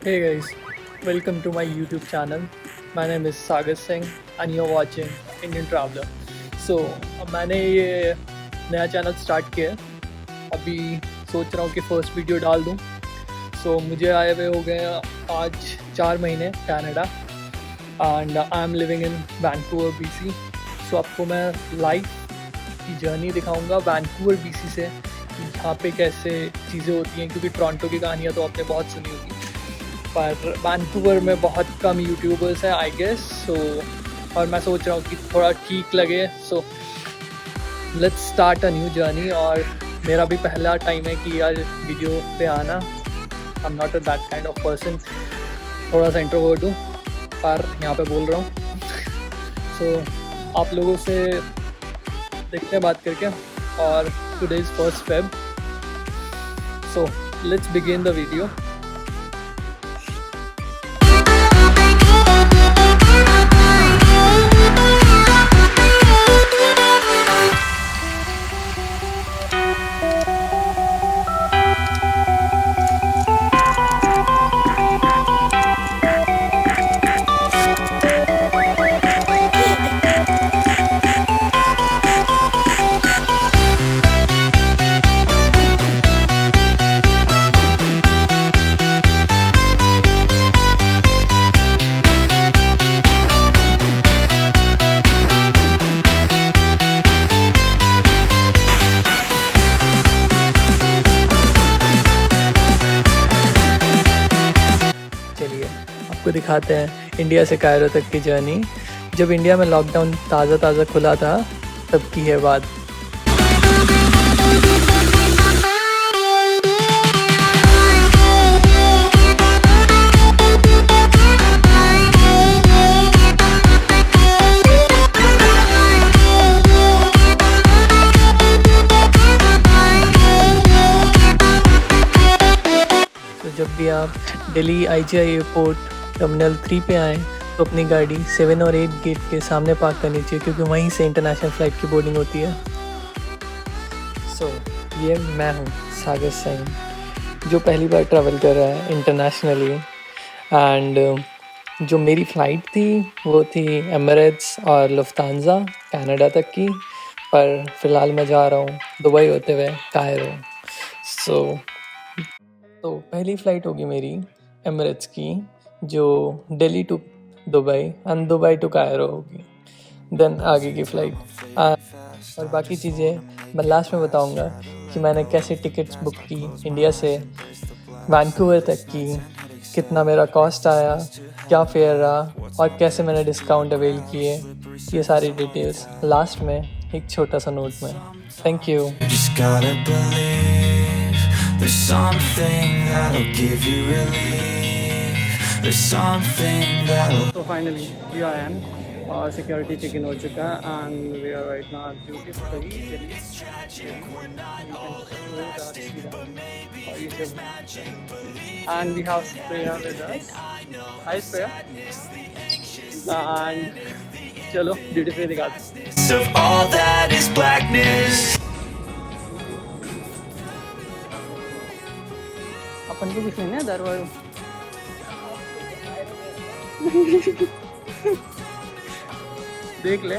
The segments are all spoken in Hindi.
Hey guys, welcome to my YouTube channel. My name is Sagar Singh and you're watching Indian Traveler. So मैंने ये नया चैनल स्टार्ट किया है। अभी सोच रहा हूँ कि फर्स्ट वीडियो डाल दूँ। मुझे आए हुए हो गए आज 4 महीने Canada and I am living in Vancouver BC। आपको मैं लाइफ की जर्नी दिखाऊंगा वैंकूवर BC से, यहाँ पे कैसे चीज़ें होती हैं, क्योंकि टोरंटो की कहानियाँ तो आपने बहुत सुनी होगी पर वैंकूवर में बहुत कम यूट्यूबर्स हैं आई गेस। और मैं सोच रहा हूँ कि थोड़ा ठीक लगे। Let's start a new journey. और मेरा भी पहला टाइम है कि यार वीडियो पे आना। I am not a that kind of person, थोड़ा सा इंट्रोवर्ट हूँ पर यहाँ पे बोल रहा हूँ। आप लोगों से देखते हैं बात करके। और today is 1 Feb। Let's begin the video. आपको दिखाते हैं इंडिया से कायरो तक की जर्नी। जब इंडिया में लॉकडाउन ताज़ा खुला था तब की है बात। जब भी आप दिल्ली IGI एयरपोर्ट टर्मिनल 3 पे आएँ तो अपनी गाड़ी 7 और 8 गेट के सामने पार्क करनी चाहिए, क्योंकि वहीं से इंटरनेशनल फ़्लाइट की बोर्डिंग होती है। ये मैं हूँ सागर सिंह, जो पहली बार ट्रैवल कर रहा है इंटरनेशनली। एंड जो मेरी फ़्लाइट थी वो थी एमिरेट्स और लुफ्तांजा कनाडा तक की, पर फ़िलहाल मैं जा रहा हूँ दुबई होते हुए कायरो। तो पहली फ़्लाइट होगी मेरी एमिरेट्स की, जो Delhi to Dubai and Dubai to Cairo होगी। देन आगे की फ़्लाइट और बाकी चीज़ें मैं लास्ट में बताऊंगा कि मैंने कैसे टिकट्स बुक की इंडिया से वैंकूवर तक की, कितना मेरा कॉस्ट आया, क्या फेयर रहा और कैसे मैंने डिस्काउंट अवेल किए। ये सारी डिटेल्स लास्ट में एक छोटा सा नोट में। Thank you. There's something that'll give you relief. There's something that'll. So finally, here I am. Security check-in हो चुका है and we are right now at duty free. And we have Spreya with us. Hi Spreya. And चलो duty free दिखाते हैं। Of all that is blackness. अपन को कुछ नहीं है दरवाज़ा। देख ले।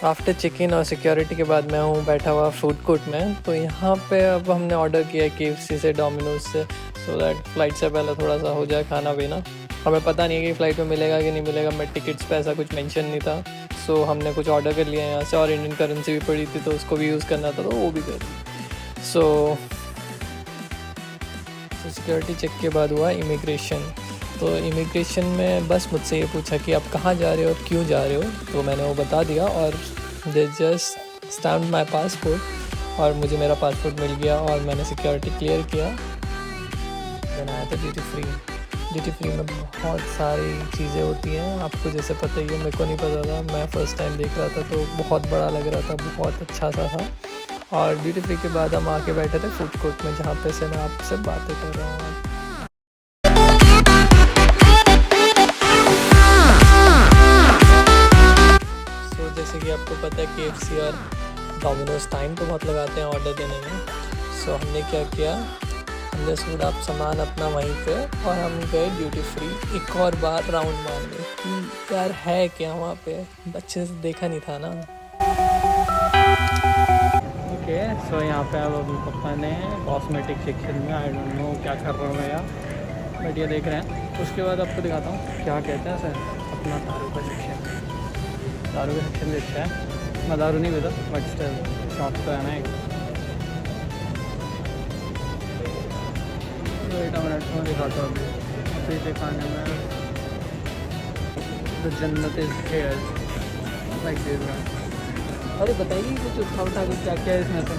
आफ्टर चेक इन और सिक्योरिटी के बाद मैं हूँ बैठा हुआ फूड कोर्ट में। तो यहाँ पे अब हमने ऑर्डर किया KFC से, डोमिनोज से, सो दैट फ्लाइट से पहले थोड़ा सा हो जाए खाना पीना। हमें पता नहीं है कि फ़्लाइट में मिलेगा कि नहीं मिलेगा, मैं टिकट्स पे ऐसा कुछ मेंशन नहीं था। सो हमने कुछ ऑर्डर कर लिया यहाँ से, और इंडियन करेंसी भी पड़ी थी तो उसको भी यूज़ करना था, तो वो भी कर। सो सिक्योरिटी चेक के बाद हुआ इमिग्रेशन। तो इमिग्रेशन में बस मुझसे ये पूछा कि आप कहाँ जा रहे हो और क्यों जा रहे हो, तो मैंने वो बता दिया और they just stamp my passport और मुझे मेरा पासपोर्ट मिल गया और मैंने सिक्योरिटी क्लियर किया। देन आया था ड्यूटी फ्री। ड्यूटी फ्री में बहुत सारी चीज़ें होती हैं, आपको जैसे पता ही है, मेरे को नहीं पता था, मैं फ़र्स्ट टाइम देख रहा था तो बहुत बड़ा लग रहा था, बहुत अच्छा सा था। और ड्यूटी फ्री के बाद हम आके बैठे थे फूड कोर्ट में, जहाँ पे से मैं आपसे बातें कर रहा हूँ। सो जैसे कि आपको पता है KFC और डोमिनोज टाइम तो बहुत लगाते हैं ऑर्डर देने में। सो हमने क्या किया, हमने सूडा सामान अपना वहीं पे और हम गए ड्यूटी फ्री एक और बार राउंड मारने कि यार है क्या वहाँ पे, अच्छे से देखा नहीं था ना। ओके, सो यहाँ पे अब अभी पापा ने कॉस्मेटिक सेक्शन में, आई डोंट नो क्या कर रहा हूँ मैं यार, बट ये देख रहे हैं। उसके बाद आपको दिखाता हूँ क्या कहते हैं सर, अपना दारू का सेक्शन। दारू का सेक्शन भी अच्छा है, मैं दारू नहीं पीता बट स्टिल शॉप तो है ना एक। वेट मिनट में दिखाता हूँ अभी दिखाने में। द जन्नत इज हियर लाइक दिस। अरे बताइए कुछ उठा उठा के क्या क्या है इसमें से?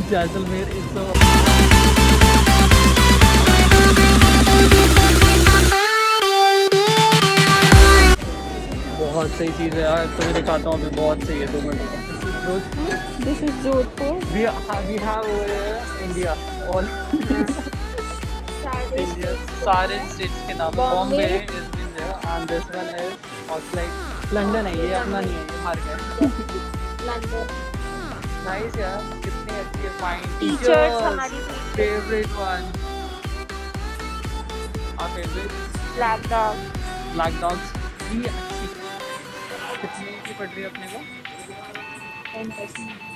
जैसलमेर इज बहुत सही चीज़ है यार, तुम्हें दिखाता हूँ अभी, बहुत सही है। 2 minute. This is Jodhpur. we have over here India, all India, सारे states के नाम। Bombay is been there and this one is also like London है, ये अपना नहीं है, ये बाहर का है। London. नाइस यार, कितनी अच्छी है। फाइन Teachers हमारी favourite one, our favorite Black Dog. Black dogs भी अच्छी। कितनी की पड़ रही है अपने को? 10%.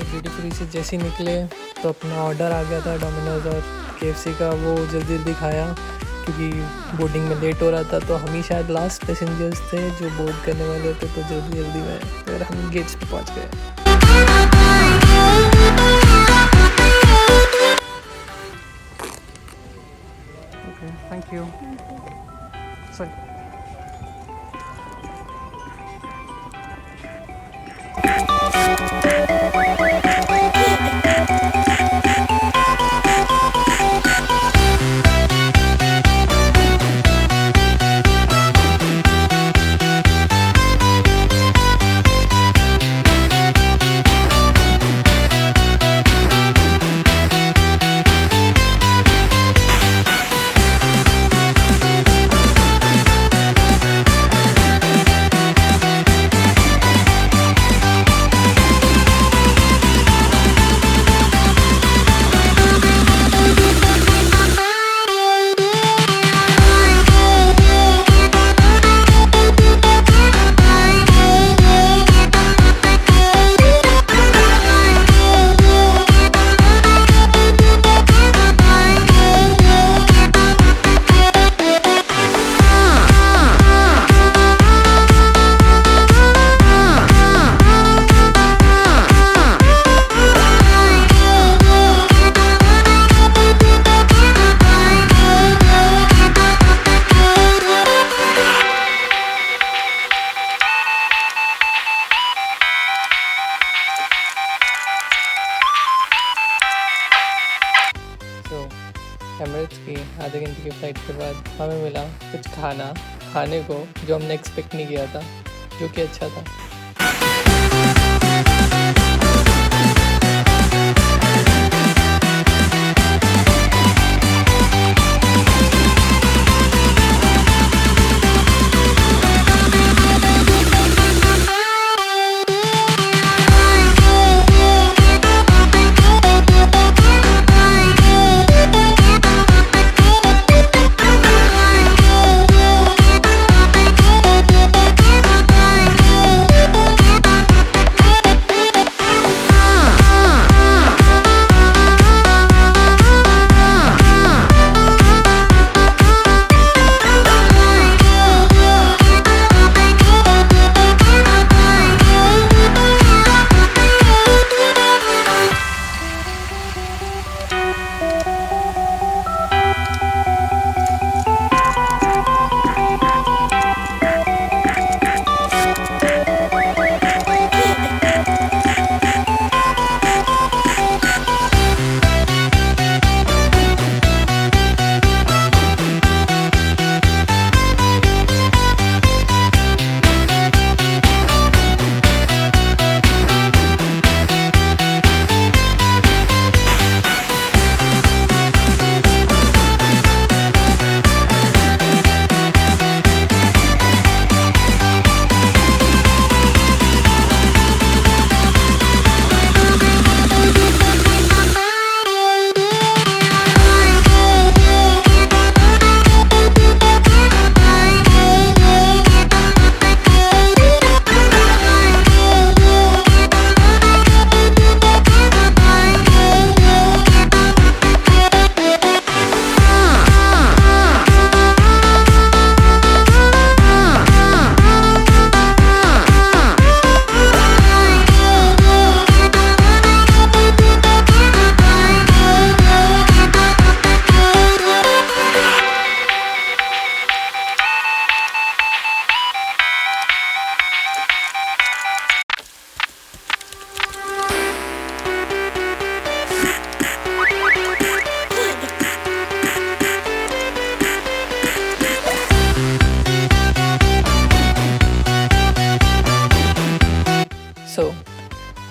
ड्यूटी फ्री से जैसे ही निकले तो अपना ऑर्डर आ गया था डोमिनोज और KFC का, वो जल्दी जल्दी खाया क्योंकि बोर्डिंग में लेट हो रहा था। तो हम ही शायद लास्ट पैसेंजर्स थे जो बोर्ड करने वाले थे, तो जल्दी जल्दी में फिर हम गेट्स पे पहुंच गए। Okay, thank you sir. की फ़्लाइट के बाद हमें मिला कुछ खाने को जो हमने एक्सपेक्ट नहीं किया था, जो कि अच्छा था।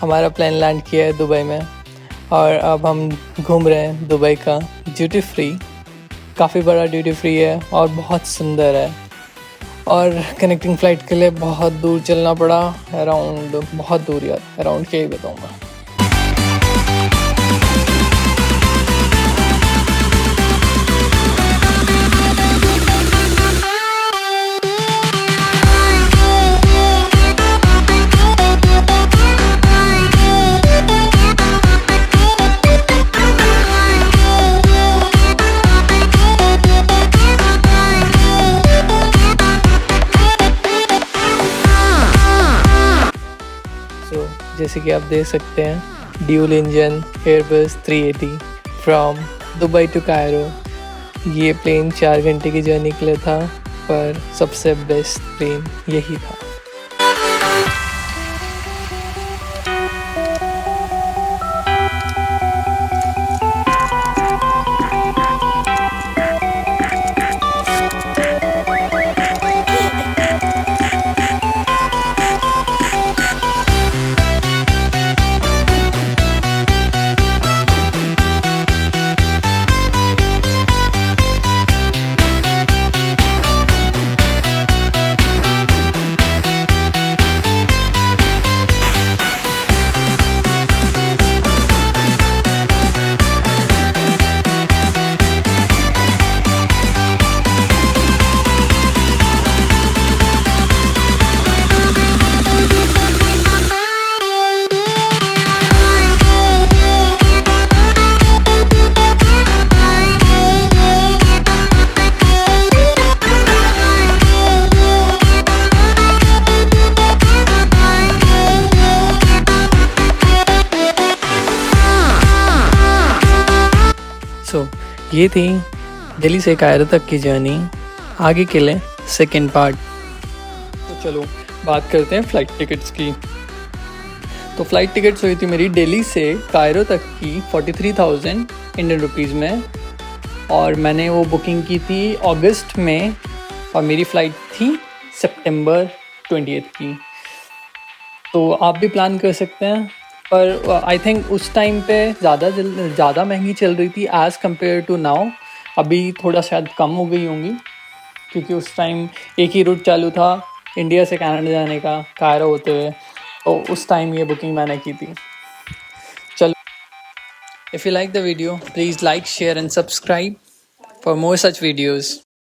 हमारा प्लान लैंड किया है दुबई में और अब हम घूम रहे हैं दुबई का ड्यूटी फ्री। काफ़ी बड़ा ड्यूटी फ्री है और बहुत सुंदर है, और कनेक्टिंग फ़्लाइट के लिए बहुत दूर चलना पड़ा, अराउंड बहुत दूर यार, अराउंड क्या ही बताऊँगा। जैसे कि आप देख सकते हैं, dual engine Airbus 380 from Dubai to Cairo. ये प्लेन 4 घंटे की जर्नी के लिए था, पर सबसे बेस्ट प्लेन यही था। ये थी दिल्ली से कायरो तक की जर्नी। आगे के लिए सेकेंड पार्ट। तो चलो बात करते हैं फ़्लाइट टिकट्स की। तो फ़्लाइट टिकट्स हुई थी मेरी दिल्ली से कायरो तक की 43,000 इंडियन रुपीज़ में, और मैंने वो बुकिंग की थी अगस्त में और मेरी फ़्लाइट थी सितंबर 28 की। तो आप भी प्लान कर सकते हैं, पर आई थिंक उस टाइम पे ज़्यादा महंगी चल रही थी एज़ कम्पेयर टू नाउ। अभी थोड़ा शायद कम हो गई होंगी, क्योंकि उस टाइम एक ही रूट चालू था इंडिया से कनाडा जाने का, कायरो होते हुए, तो उस टाइम ये बुकिंग मैंने की थी। चलो, if you like the video please like, share and subscribe for more such videos.